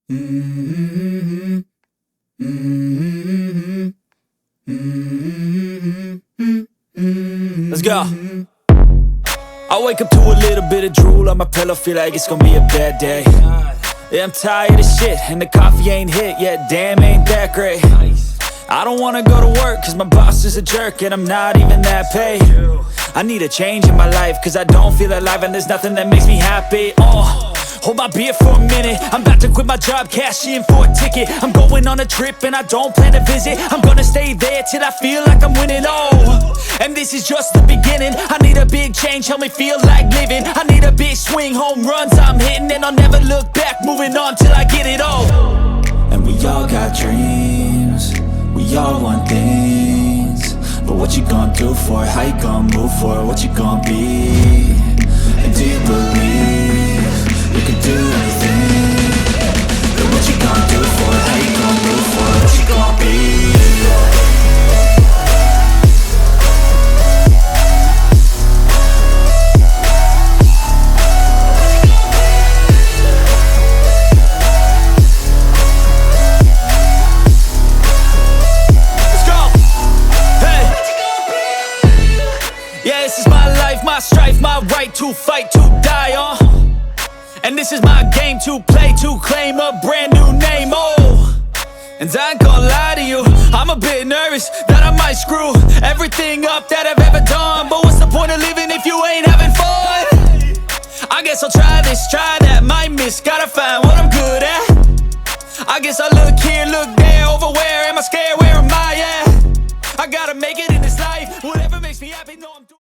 Let's go. I wake up to a little bit of drool on my pillow, feel like it's gonna be a bad day. Yeah, I'm tired of shit, and the coffee ain't hit yet, damn, ain't that great. I don't wanna go to work, cause my boss is a jerk, and I'm not even that paid. I need a change in my life, cause I don't feel alive, and there's nothing that makes me happy. Hold my beer for a minute, I'm about to quit my job, cash in for a ticket. I'm going on a trip and I don't plan to visit. I'm gonna stay there till I feel like I'm winning, and this is just the beginning. I need a big change, help me feel like living. I need a big swing, home runs I'm hitting, and I'll never look back, moving on till I get it all. And we all got dreams, we all want things, but what you gonna do for it? How you gonna move for it? What you gonna be? And do you believe you can do anything? But what you gonna do for it? How you gonna move for it? What you gonna be? My strife, my right to fight, to die on. And this is my game to play, to claim a brand new name, And I ain't gonna lie to you, I'm a bit nervous that I might screw everything up that I've ever done. But what's the point of living if you ain't having fun? I guess I'll try this, try that, might miss, gotta find what I'm good at. I guess I look here, look there, over where am I scared, where am I at? I gotta make it in this life, whatever makes me happy, no.